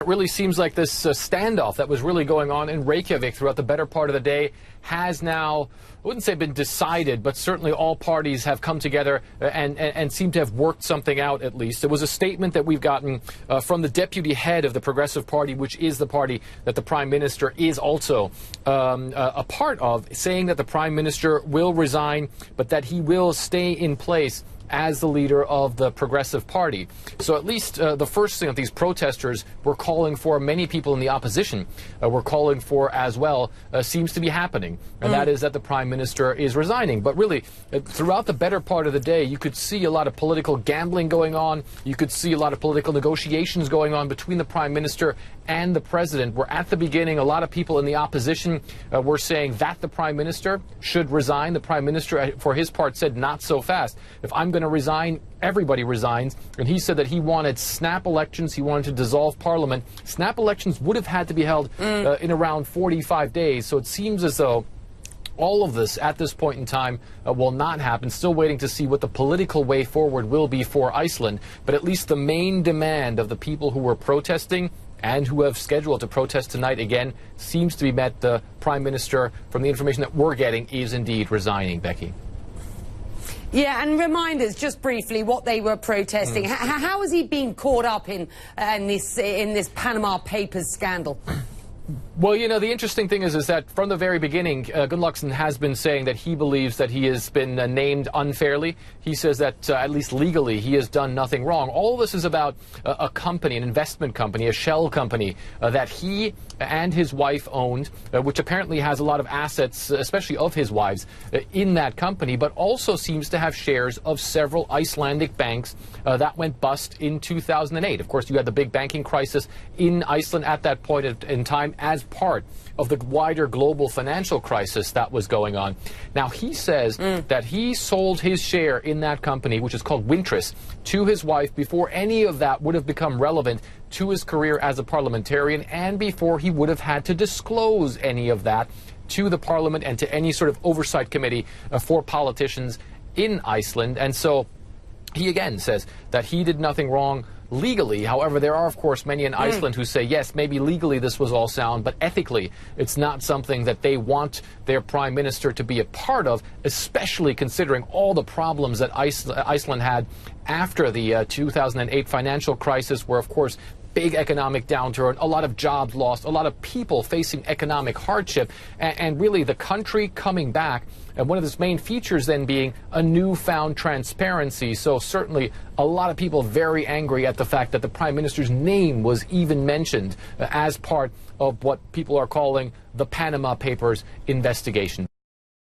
It really seems like this standoff that was really going on in Reykjavik throughout the better part of the day has now, I wouldn't say been decided, but certainly all parties have come together and seem to have worked something out at least. It was a statement that we've gotten from the deputy head of the Progressive Party, which is the party that the Prime Minister is also a part of, saying that the Prime Minister will resign, but that he will stay in place as the leader of the Progressive Party. So at least the first thing that these protesters were calling for, many people in the opposition were calling for as well, seems to be happening. And that is that the Prime Minister is resigning. But really, throughout the better part of the day, you could see a lot of political gambling going on. You could see a lot of political negotiations going on between the Prime Minister and the President, where at the beginning, a lot of people in the opposition were saying that the Prime Minister should resign. The Prime Minister, for his part, said not so fast. If I'm going to resign, everybody resigns. And he said that he wanted snap elections. He wanted to dissolve Parliament. Snap elections would have had to be held in around 45 days. So it seems as though all of this at this point in time will not happen. Still waiting to see what the political way forward will be for Iceland. But at least the main demand of the people who were protesting and who have scheduled to protest tonight again seems to be met. The Prime Minister, from the information that we're getting, is indeed resigning, Becky. Yeah, and remind us just briefly what they were protesting. How has he been caught up in this Panama Papers scandal? Well, you know, the interesting thing is that from the very beginning, Gunnlaugsson has been saying that he believes that he has been named unfairly. He says that, at least legally, he has done nothing wrong. All of this is about a company, an investment company, a shell company that he and his wife owned, which apparently has a lot of assets, especially of his wives, in that company, but also seems to have shares of several Icelandic banks that went bust in 2008. Of course, you had the big banking crisis in Iceland at that point in time, as part of the wider global financial crisis that was going on. Now, he says that he sold his share in that company, which is called Wintris, to his wife before any of that would have become relevant to his career as a parliamentarian, and before he would have had to disclose any of that to the parliament and to any sort of oversight committee for politicians in Iceland. And so he again says that he did nothing wrong legally. However, there are, of course, many in Iceland who say, yes, maybe legally this was all sound, but ethically it's not something that they want their Prime Minister to be a part of, especially considering all the problems that Iceland had after the 2008 financial crisis, where, of course, big economic downturn, a lot of jobs lost, a lot of people facing economic hardship, and really the country coming back. And one of its main features then being a newfound transparency. So certainly a lot of people very angry at the fact that the Prime Minister's name was even mentioned as part of what people are calling the Panama Papers investigation.